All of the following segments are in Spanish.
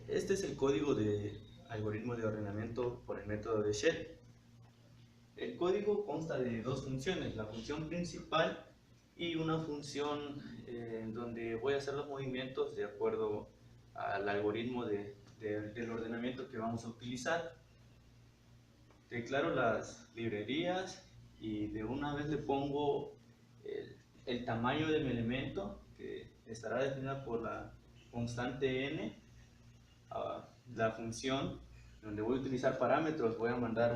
Este es el código de algoritmo de ordenamiento por el método de Shell. El código consta de dos funciones, la función principal y una función donde voy a hacer los movimientos de acuerdo al algoritmo del ordenamiento que vamos a utilizar. Declaro las librerías y de una vez le pongo el tamaño de mi elemento, que estará definida por la constante n, a la función donde voy a utilizar parámetros. Voy a mandar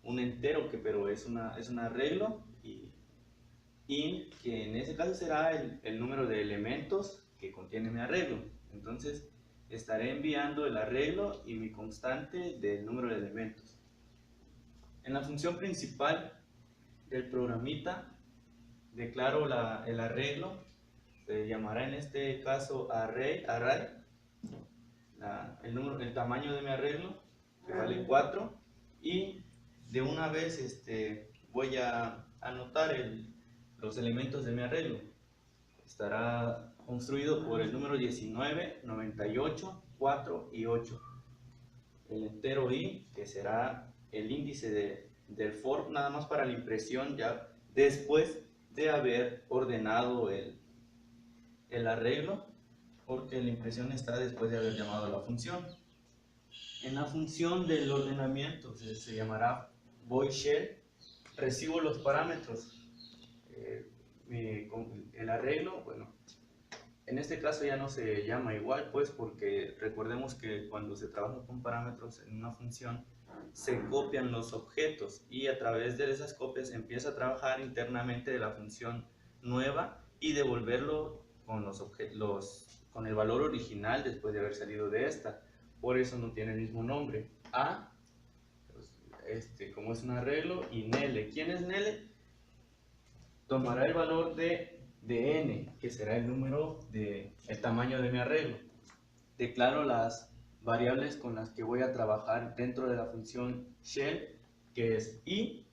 un entero, pero es un arreglo, y int, que en ese caso será el número de elementos que contiene mi arreglo. Entonces estaré enviando el arreglo y mi constante del número de elementos. En la función principal del programita declaro el arreglo, se llamará en este caso array, el tamaño de mi arreglo, que vale 4, y de una vez voy a anotar los elementos de mi arreglo. Estará construido por el número 19, 98, 4 y 8. El entero i, que será el índice del for, nada más para la impresión, ya después de haber ordenado el arreglo, porque la impresión está después de haber llamado a la función. En la función del ordenamiento se llamará void shell, recibo los parámetros. El arreglo, bueno, en este caso ya no se llama igual, pues, porque recordemos que cuando se trabaja con parámetros en una función se copian los objetos, y a través de esas copias empieza a trabajar internamente de la función nueva y devolverlo con el valor original después de haber salido de esta. Por eso no tiene el mismo nombre. A, como es un arreglo, y Nele. ¿Quién es Nele? Tomará el valor de n, que será el número el tamaño de mi arreglo. Declaro las variables con las que voy a trabajar dentro de la función shell, que es i,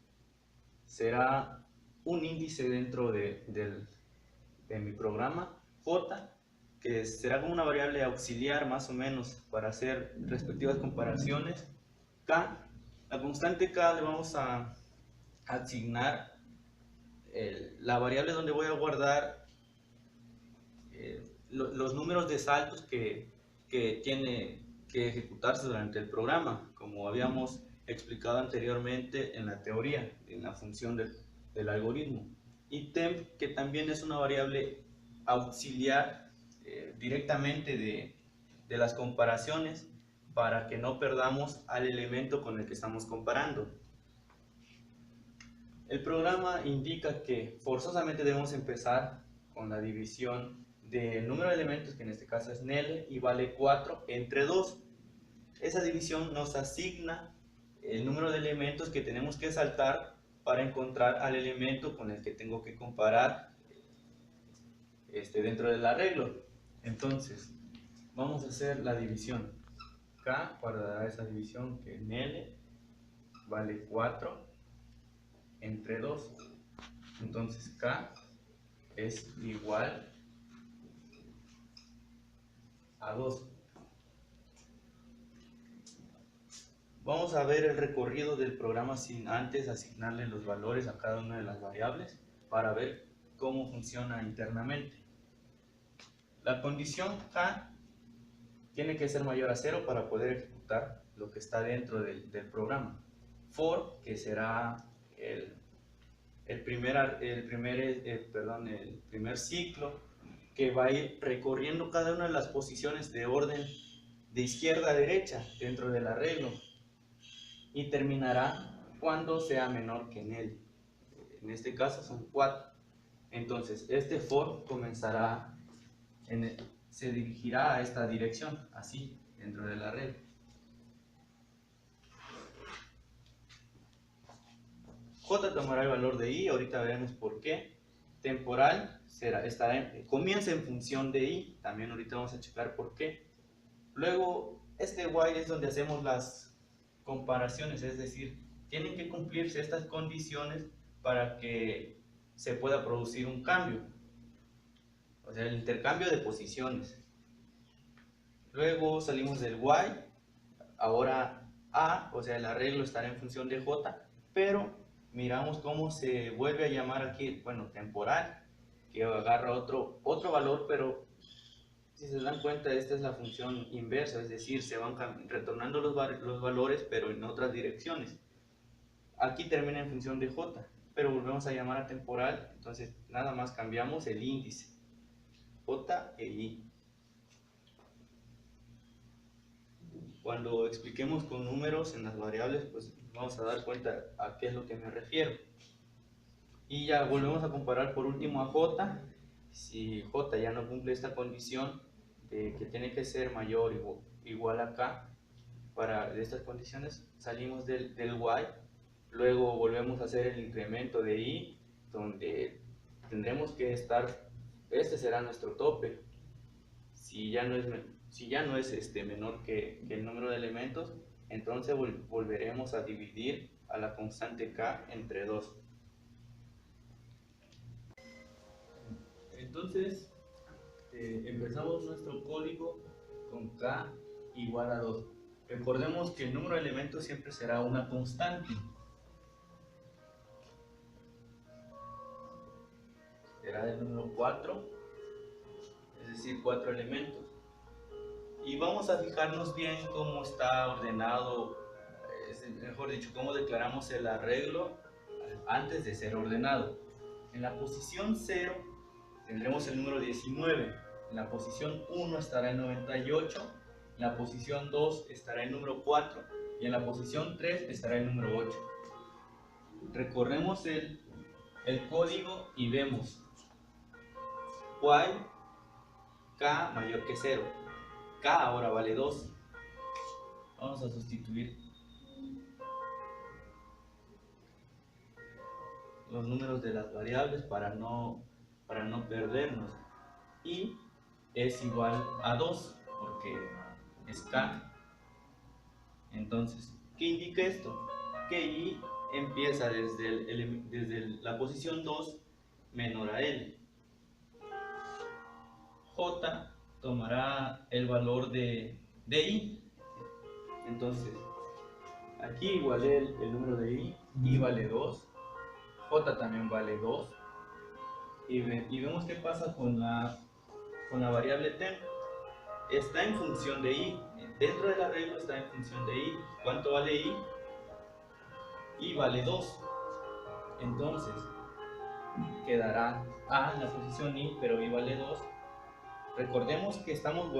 será un índice dentro de mi programa, j, que será como una variable auxiliar más o menos para hacer respectivas comparaciones, k. La constante k le vamos a asignar la variable donde voy a guardar los números de saltos que tiene que ejecutarse durante el programa, como habíamos explicado anteriormente en la teoría, en la función del algoritmo. Y temp, que también es una variable auxiliar directamente de las comparaciones, para que no perdamos al elemento con el que estamos comparando. El programa indica que forzosamente debemos empezar con la división del número de elementos, que en este caso es nele, y vale 4, entre 2. Esa división nos asigna el número de elementos que tenemos que saltar para encontrar al elemento con el que tengo que comparar dentro del arreglo. Entonces, vamos a hacer la división. K guardará esa división, que nele vale 4 entre 2. Entonces K es igual a 2. Vamos a ver el recorrido del programa sin antes asignarle los valores a cada una de las variables, para ver cómo funciona internamente. La condición K tiene que ser mayor a 0 para poder ejecutar lo que está dentro del programa. For, que será el primer ciclo, que va a ir recorriendo cada una de las posiciones de orden de izquierda a derecha dentro del arreglo, y terminará cuando sea menor que nele. En este caso son 4. Entonces este for comenzará, se dirigirá a esta dirección, así, dentro del arreglo. J tomará el valor de i, ahorita veremos por qué. Temporal comienza en función de i, también ahorita vamos a checar por qué. Luego este while es donde hacemos las comparaciones, es decir, tienen que cumplirse estas condiciones para que se pueda producir un cambio, o sea, el intercambio de posiciones. Luego salimos del while. Ahora A, o sea, el arreglo estará en función de J, pero miramos cómo se vuelve a llamar aquí, bueno, temporal, que agarra otro valor, pero si se dan cuenta, esta es la función inversa, es decir, se van retornando los valores, pero en otras direcciones. Aquí termina en función de J, pero volvemos a llamar a temporal, entonces nada más cambiamos el índice, J e I. Cuando expliquemos con números en las variables, pues vamos a dar cuenta a qué es lo que me refiero. Y ya volvemos a comparar por último a J. Si J ya no cumple esta condición de que tiene que ser mayor o igual a K, para estas condiciones salimos del while, luego volvemos a hacer el incremento de I, donde tendremos que estar, este será nuestro tope. Si ya no es menor que el número de elementos, entonces volveremos a dividir a la constante K entre 2. Entonces, empezamos nuestro código con K igual a 2. Recordemos que el número de elementos siempre será una constante. Será del número 4, es decir, 4 elementos. Y vamos a fijarnos bien cómo está ordenado, mejor dicho, cómo declaramos el arreglo antes de ser ordenado. En la posición 0 tendremos el número 19, en la posición 1 estará el 98, en la posición 2 estará el número 4 y en la posición 3 estará el número 8. Recorremos el código y vemos while K mayor que 0. K ahora vale 2. Vamos a sustituir los números de las variables para no perdernos. Y es igual a 2 porque es K. Entonces, ¿qué indica esto? Que I empieza desde la posición 2 menor a L. J tomará el valor de I. Entonces, aquí igualé el número de I vale 2, J también vale 2, y vemos qué pasa con la variable temp. Está en función de I, dentro del arreglo está en función de I. ¿Cuánto vale I? I vale 2, entonces quedará A en la posición I, pero I vale 2. Recordemos que estamos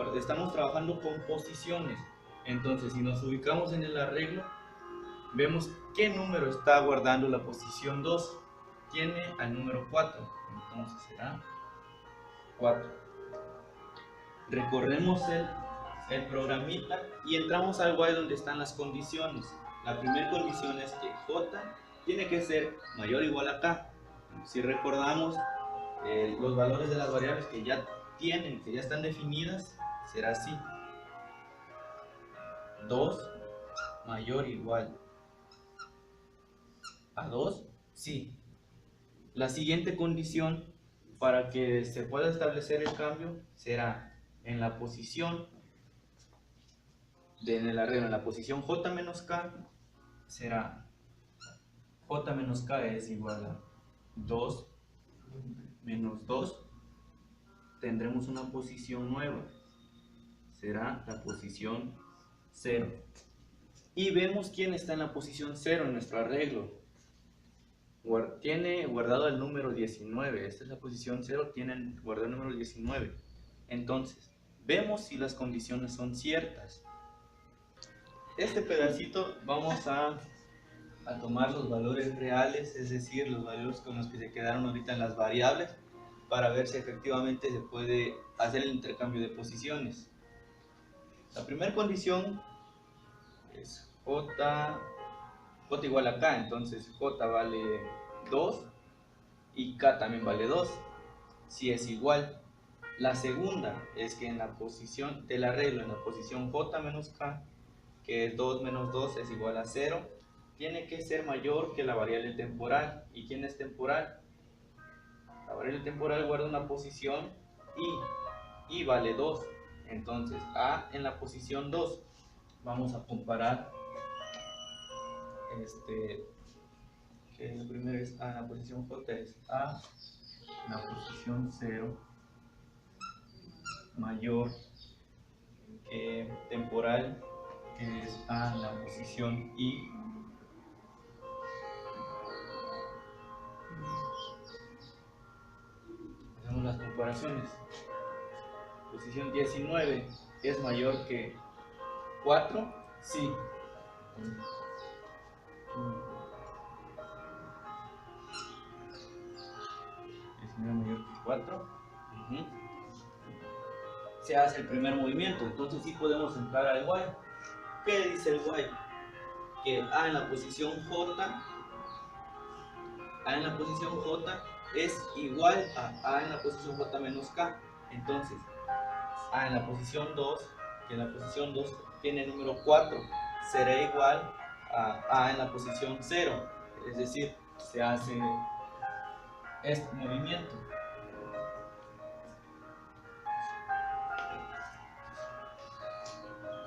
trabajando con posiciones, entonces si nos ubicamos en el arreglo, vemos qué número está guardando la posición 2. Tiene al número 4, entonces será 4. Recorremos el programita y entramos al while donde están las condiciones. La primera condición es que J tiene que ser mayor o igual a K. Si recordamos los valores de las variables que ya están definidas, será así: 2 mayor o igual a 2, sí. La siguiente condición para que se pueda establecer el cambio será en la posición en el arreglo, en la posición J menos K, será J menos K es igual a 2 menos 2. Tendremos una posición nueva, será la posición 0. Y vemos quién está en la posición 0 en nuestro arreglo. Tiene guardado el número 19, esta es la posición 0, tiene guardado el número 19. Entonces, vemos si las condiciones son ciertas. Este pedacito vamos a tomar los valores reales, es decir, los valores con los que se quedaron ahorita en las variables, para ver si efectivamente se puede hacer el intercambio de posiciones. La primera condición es J igual a K, entonces J vale 2 y K también vale 2, si es igual. La segunda es que en la posición del arreglo, en la posición J menos K, que es 2 menos 2 es igual a 0, tiene que ser mayor que la variable temporal. ¿Y quién es temporal? La variable temporal guarda una posición I vale 2. Entonces A en la posición 2. Vamos a comparar que el primero es A en la posición J, es A en la posición 0 mayor que temporal, que es A en la posición I. Hacemos las comparaciones. Posición 19 es mayor que 4, sí. 19 mayor que 4. Se hace el primer movimiento, entonces sí podemos entrar al while. ¿Qué dice el while? Que A en la posición J, A en la posición J es igual a A en la posición J menos K. Entonces, A en la posición 2, que en la posición 2 tiene el número 4, será igual a A en la posición 0. Es decir, se hace este movimiento.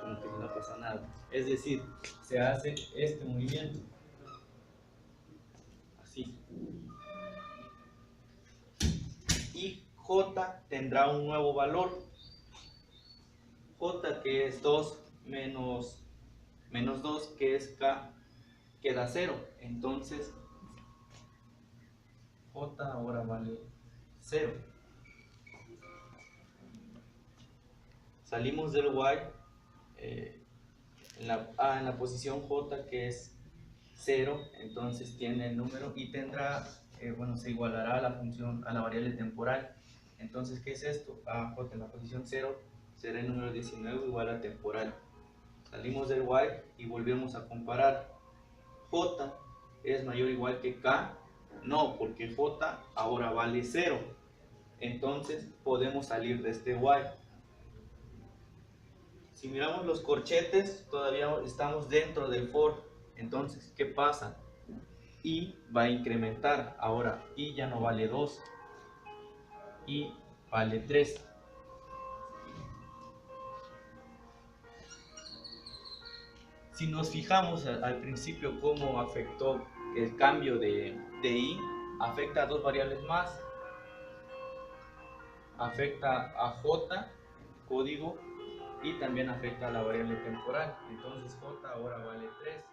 Como que no pasa nada. Es decir, se hace este movimiento. Así. Y J tendrá un nuevo valor. J, que es 2 menos 2, que es K, queda 0. Entonces, J ahora vale 0. Salimos del while. En la posición J, que es 0, entonces tiene el número y tendrá, se igualará a la función, a la variable temporal. Entonces, ¿qué es esto? J en la posición 0 será el número 19 igual a temporal. Salimos del while y volvemos a comparar. J es mayor o igual que K. No, porque J ahora vale 0. Entonces podemos salir de este while. Si miramos los corchetes, todavía estamos dentro del for. Entonces, ¿qué pasa? I va a incrementar. Ahora, I ya no vale 2. I vale 3. Si nos fijamos al principio cómo afectó el cambio de I, afecta a dos variables más. Afecta a J, código, y también afecta a la variable temporal. Entonces J ahora vale 3.